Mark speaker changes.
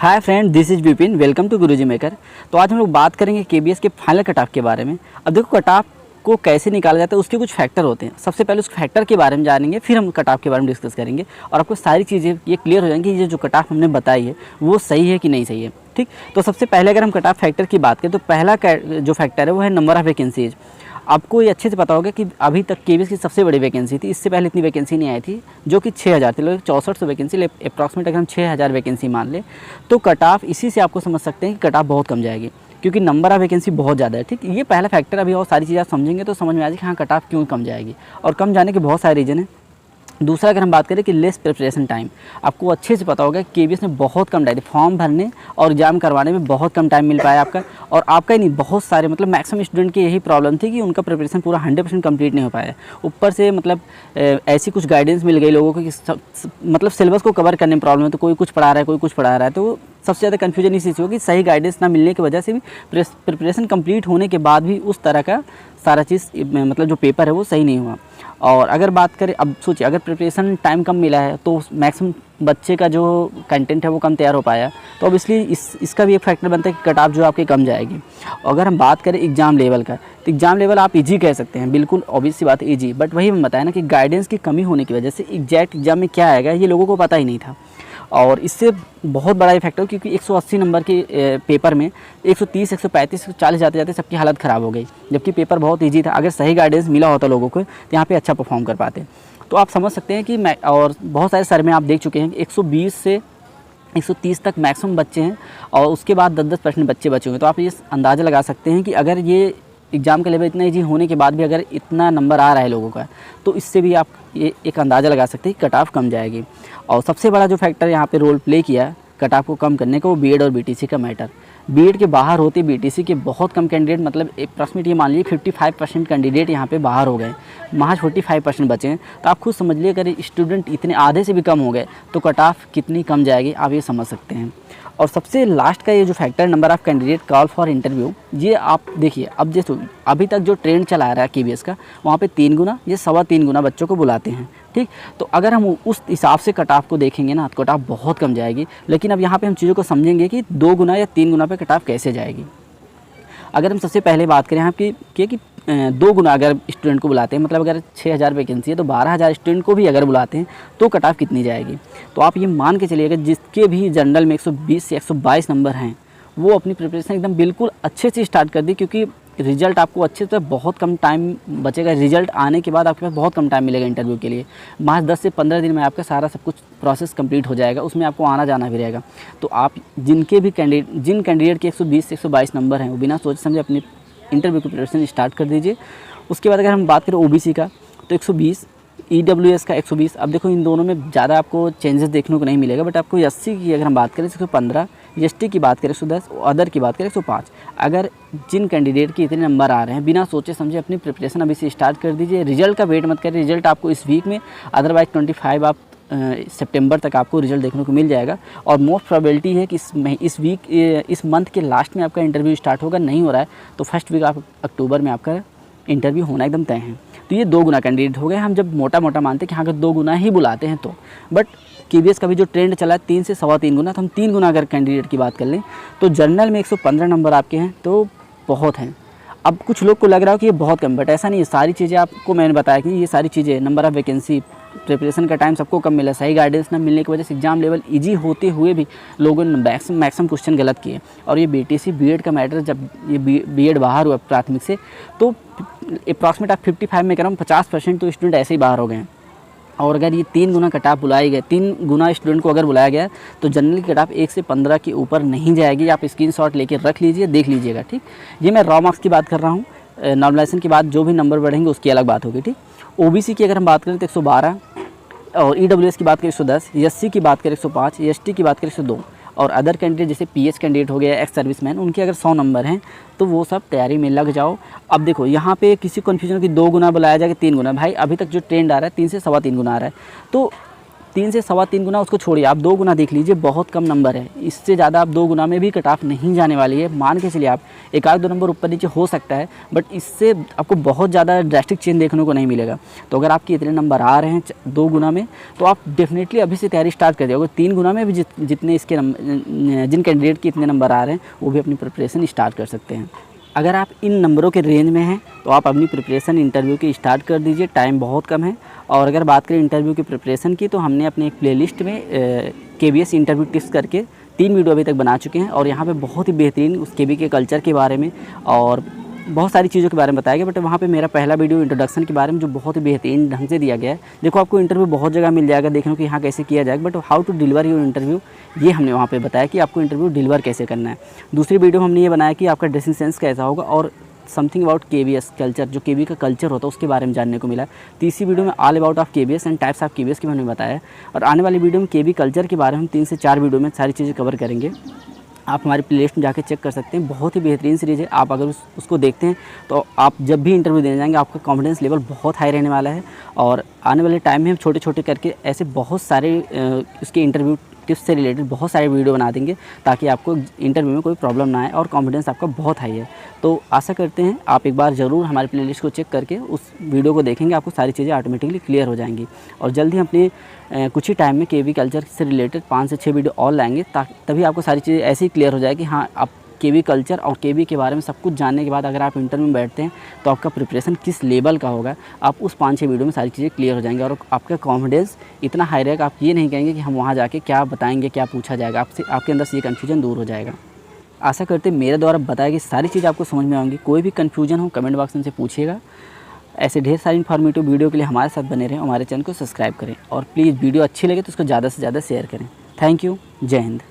Speaker 1: Hi friend, this is Vipin. Welcome to Guruji maker. तो आज हम लोग बात करेंगे केबीएस के फाइनल कट ऑफ के बारे में। अब देखो, कट ऑफ को कैसे निकाला जाता है, उसके कुछ फैक्टर होते हैं। सबसे पहले उस फैक्टर के बारे में जानेंगे, फिर हम कट ऑफ के बारे में डिस्कस करेंगे और आपको सारी चीज़ें ये क्लियर हो जाएंगी ये जो कट ऑफ हमने बताई है वो सही है कि नहीं सही है। ठीक, तो सबसे पहले अगर हम कट ऑफ फैक्टर की बात करें तो पहला जो फैक्टर है वो है नंबर ऑफ वैकेंसीज। आपको ये अच्छे से पता होगा कि अभी तक केबीएस की सबसे बड़ी वैकेंसी थी, इससे पहले इतनी वैकेंसी नहीं आई थी, जो कि 6000 थी। लोग 6400 वैकेंसी, अप्रॉक्सीमेट अगर हम 6000 वैकेंसी मान लें तो कट ऑफ इसी से आपको समझ सकते हैं कि कट ऑफ बहुत कम जाएगी, क्योंकि नंबर ऑफ वैकेंसी बहुत ज़्यादा है। ठीक, ये पहला फैक्टर। अभी और सारी चीज़ें आप समझेंगे तो समझ में आ जाएगी कि हाँ कट ऑफ क्यों कम जाएगी, और कम जाने के बहुत सारे रीज़न हैं। दूसरा अगर हम बात करें कि लेस प्रिपरेशन टाइम, आपको अच्छे से पता होगा कि केबीएस में बहुत कम टाइम, फॉर्म भरने और एग्जाम करवाने में बहुत कम टाइम मिल पाया आपका, और आपका ही नहीं बहुत सारे मतलब मैक्सिमम स्टूडेंट की यही प्रॉब्लम थी कि उनका प्रिपरेशन पूरा 100% कंप्लीट नहीं हो पाया। ऊपर से मतलब ऐसी कुछ गाइडेंस मिल गई लोगों को कि मतलब सिलेबस को कवर करने में प्रॉब्लम है, तो कोई कुछ पढ़ा रहा है कोई कुछ पढ़ा रहा है, तो सबसे ज़्यादा कन्फ्यूजन इसी से होगी। सही गाइडेंस ना मिलने की वजह से भी प्रिपरेशन कंप्लीट होने के बाद भी उस तरह का सारा चीज़ मतलब जो पेपर है वो सही नहीं हुआ। और अगर बात करें, अब सोचिए अगर प्रिपरेशन टाइम कम मिला है तो मैक्सिमम बच्चे का जो कंटेंट है वो कम तैयार हो पाया, तो अब इसलिए इसका भी एक फैक्टर बनता है कि कट ऑफ जो आपकी कम जाएगी। अगर हम बात करें एग्ज़ाम लेवल का, तो एग्ज़ाम लेवल आप इजी कह सकते हैं, बिल्कुल ऑब्वियस सी बात है इजी, बट वही हम बताया ना कि गाइडेंस की कमी होने की वजह से एग्जैक्ट एग्जाम में क्या आएगा ये लोगों को पता ही नहीं था। और इससे बहुत बड़ा इफेक्ट हो, क्योंकि 180 नंबर के पेपर में 130, 135, 140 जाते जाते सबकी हालत ख़राब हो गई, जबकि पेपर बहुत इजी था। अगर सही गाइडेंस मिला होता लोगों को तो यहाँ पे अच्छा परफॉर्म कर पाते। तो आप समझ सकते हैं कि और बहुत सारे सर्वे आप देख चुके हैं कि 120 से 130 तक मैक्सिमम बच्चे हैं, और उसके बाद 10% बच्चे बचे हुए हैं। तो आप ये अंदाज़ा लगा सकते हैं कि अगर ये एग्ज़ाम का लेवल इतना ईजी होने के बाद भी अगर इतना नंबर आ रहा है लोगों का, तो इससे भी आप ये एक अंदाज़ा लगा सकते हैं कि कट ऑफ कम जाएगी। और सबसे बड़ा जो फैक्टर यहाँ पे रोल प्ले किया कट ऑफ को कम करने का, वो बीएड और बीटीसी का मैटर। बीएड के बाहर होते बीटीसी के बहुत कम कैंडिडेट, मतलब अप्रॉक्सीमेट ये मान लीजिए 55% कैंडिडेट यहाँ पे बाहर हो गए, महज 45% बचे हैं। तो आप खुद समझ लीजिए अगर स्टूडेंट इतने आधे से भी कम हो गए तो कट ऑफ कितनी कम जाएगी, आप ये समझ सकते हैं। और सबसे लास्ट का ये जो factor number of candidate call for interview, ये आप देखिए, अब जैसे अभी तक जो ट्रेंड चला आ रहा है केबीएस का, वहाँ पे 3 गुना ये 3.25 गुना बच्चों को बुलाते हैं। ठीक, तो अगर हम उस हिसाब से कट ऑफ को देखेंगे ना तो कट ऑफ बहुत कम जाएगी। लेकिन अब यहाँ पे हम चीज़ों को समझेंगे कि 2 गुना या 3 गुना पे कट ऑफ कैसे जाएगी। अगर हम सबसे पहले बात करें यहाँ की कि 2 गुना अगर स्टूडेंट को बुलाते हैं, मतलब अगर 6000 वैकेंसी है तो 12000 स्टूडेंट को भी अगर बुलाते हैं तो कट ऑफ कितनी जाएगी। तो आप ये मान के चलिएगा जिसके भी जनरल में 120 से 122 नंबर हैं वो अपनी प्रिपरेशन एकदम बिल्कुल अच्छे से स्टार्ट कर दी, क्योंकि रिजल्ट आपको अच्छे से, बहुत कम टाइम बचेगा। रिजल्ट आने के बाद आपके पास बहुत कम टाइम मिलेगा इंटरव्यू के लिए, महज 10 से 15 दिन में आपका सारा सब कुछ प्रोसेस कंप्लीट हो जाएगा, उसमें आपको आना जाना भी रहेगा। तो आप जिन कैंडिडेट के 120 से 122 नंबर हैं वो बिना सोच समझे अपनी इंटरव्यू की प्रिपरेशन स्टार्ट कर दीजिए। उसके बाद अगर हम बात करें ओबीसी का तो 120, ईडब्ल्यूएस का 120। अब देखो इन दोनों में ज़्यादा आपको चेंजेस देखने को नहीं मिलेगा, बट आपको एससी की अगर हम बात करें 115, एसटी की बात करें 110, अदर की बात करें 105। अगर जिन कैंडिडेट के इतने नंबर आ रहे हैं बिना सोचे समझे अपनी प्रिपरेशन अभी से स्टार्ट कर दीजिए। रिजल्ट का वेट मत करिए, रिजल्ट आपको इस वीक में, अदरवाइज 25 आप सितंबर तक आपको रिजल्ट देखने को मिल जाएगा। और मोस्ट प्रोबेबिलिटी है कि इस मंथ के लास्ट में आपका इंटरव्यू स्टार्ट होगा। नहीं हो रहा है तो फर्स्ट वीक आप अक्टूबर में आपका इंटरव्यू होना एकदम तय है। तो ये 2 गुना कैंडिडेट हो गए। हम जब मोटा मानते हैं कि हाँ अगर 2 गुना ही बुलाते हैं तो, बट केबीएस का भी जो ट्रेंड चला है 3 से 3.25 गुना, तो हम 3 गुना अगर कैंडिडेट की बात कर लें तो जनरल में 115 नंबर आपके हैं तो बहुत हैं। अब कुछ लोग को लग रहा हो कि ये बहुत कम, बट ऐसा नहीं है। सारी चीज़ें आपको मैंने बताया कि ये सारी चीज़ें, नंबर ऑफ़ वैकेंसी, प्रिपरेशन का टाइम सबको कम मिला, सही गाइडेंस ना मिलने की वजह से एग्जाम लेवल इजी होते हुए भी लोगों ने मैक्सिमम क्वेश्चन गलत किए। और ये बीटीसी बीएड का मैटर, जब ये बीएड बाहर हुआ प्राथमिक से, तो अप्रॉक्सीमेट आप 55 में कह रहा हूँ 50% तो स्टूडेंट ऐसे ही बाहर हो गए। और अगर ये 3 गुना कट ऑफ बुलाए गए, 3 गुना स्टूडेंट को अगर बुलाया गया तो जनरली कट ऑफ 1 से 15 के ऊपर नहीं जाएगी। आप स्क्रीनशॉट लेके रख लीजिए, देख लीजिएगा। ठीक, ये मैं रॉ मार्क्स की बात कर रहा हूँ। नॉर्मलाइजेशन के बाद जो भी नंबर बढ़ेंगे उसकी अलग बात होगी। ठीक, ओबीसी की अगर हम बात करें तो 112, और ईडब्ल्यूएस की बात करें 110, एससी की बात करें 105, एसटी की बात करें 102, और अदर कैंडिडेट जैसे पीएच कैंडिडेट हो गया, एक्स सर्विसमैन, उनके अगर 100 नंबर हैं तो वो सब तैयारी में लग जाओ। अब देखो यहाँ पे किसी कन्फ्यूजन की 2 गुना बुलाया जाएगा 3 गुना, भाई अभी तक जो ट्रेंड आ रहा है 3 से 3.25 गुना आ रहा है। तो 3 से सवा 3 गुना उसको छोड़िए, आप 2 गुना देख लीजिए, बहुत कम नंबर है। इससे ज़्यादा आप 2 गुना में भी कट ऑफ नहीं जाने वाली है। मान के चलिए आप 1-2 नंबर ऊपर नीचे हो सकता है, बट इससे आपको बहुत ज़्यादा ड्रास्टिक चेंज देखने को नहीं मिलेगा। तो अगर आपके इतने नंबर आ रहे हैं 2 गुना में, तो आप डेफिनेटली अभी से तैयारी स्टार्ट कर दिए। अगर 3 गुना में भी जितने इसके जिन कैंडिडेट के इतने नंबर आ रहे हैं, वो भी अपनी प्रिपरेशन स्टार्ट कर सकते हैं। अगर आप इन नंबरों के रेंज में हैं तो आप अपनी प्रिपरेशन इंटरव्यू की स्टार्ट कर दीजिए, टाइम बहुत कम है। और अगर बात करें इंटरव्यू की प्रिपरेशन की, तो हमने अपने एक प्लेलिस्ट में KBS इंटरव्यू टिप्स करके 3 वीडियो अभी तक बना चुके हैं, और यहाँ पे बहुत ही बेहतरीन उस KB के कल्चर के बारे में और बहुत सारी चीज़ों के बारे में बताया गया। बट वहाँ पे मेरा पहला वीडियो इंट्रोडक्शन के बारे में जो बहुत ही बेहतरीन ढंग से दिया गया है। देखो आपको इंटरव्यू बहुत जगह मिल जाएगा देखने को यहाँ कैसे किया जाएगा, but how to deliver your interview ये हमने वहाँ पे बताया कि आपको इंटरव्यू डिलीवर कैसे करना है। दूसरी वीडियो में हमने ये बनाया कि आपका ड्रेसिंग सेंस कैसा होगा, और समथिंग अबाउट KBS कल्चर, जो KB का कल्चर होता है उसके बारे में जानने को मिला। तीसरी वीडियो में all about of KBS and types of KBS के मैंने बताया। और आने वाली वीडियो में KB कल्चर के बारे में हम 3 से 4 वीडियो में सारी चीज़ें कवर करेंगे। आप हमारी प्लेलिस्ट में जाके चेक कर सकते हैं, बहुत ही बेहतरीन सीरीज़ है। आप अगर उसको देखते हैं तो आप जब भी इंटरव्यू देने जाएंगे आपका कॉन्फिडेंस लेवल बहुत हाई रहने वाला है। और आने वाले टाइम में हम छोटे छोटे करके ऐसे बहुत सारे इसके इंटरव्यू टिप्स से रिलेटेड बहुत सारे वीडियो बना देंगे, ताकि आपको इंटरव्यू में कोई प्रॉब्लम ना आए और कॉन्फिडेंस आपका बहुत हाई है। तो आशा करते हैं आप एक बार ज़रूर हमारी प्लेलिस्ट को चेक करके उस वीडियो को देखेंगे, आपको सारी चीज़ें ऑटोमेटिकली क्लियर हो जाएंगी। और जल्द ही अपने कुछ ही टाइम में KB कल्चर से रिलेटेड 5 से 6 वीडियो और लाएंगे, तभी आपको सारी चीज़ें ऐसे ही क्लियर हो जाए कि हाँ, आप KB कल्चर और KB के बारे में सब कुछ जानने के बाद अगर आप इंटरव्यू में बैठते हैं तो आपका प्रिपरेशन किस लेवल का होगा, आप उस 5-6 वीडियो में सारी चीज़ें क्लियर हो जाएंगी। और आपका कॉन्फिडेंस इतना हाई रहेगा, आप ये नहीं कहेंगे कि हम वहाँ जाके क्या बताएंगे, क्या पूछा जाएगा, आपसे आपके अंदर से ये कन्फ्यूजन दूर हो जाएगा। आशा करते हैं मेरे द्वारा बताया कि सारी चीज़ आपको समझ में आएंगी। कोई भी कन्फ्यूजन हो कमेंट बॉक्स में से पूछिएगा। ऐसे ढेर सारी इन्फॉर्मेटिव वीडियो के लिए हमारे साथ बने रहें, हमारे चैनल को सब्सक्राइब करें, और प्लीज़ वीडियो अच्छी लगे तो उसको ज़्यादा से ज़्यादा शेयर करें। Thank you. जय हिंद।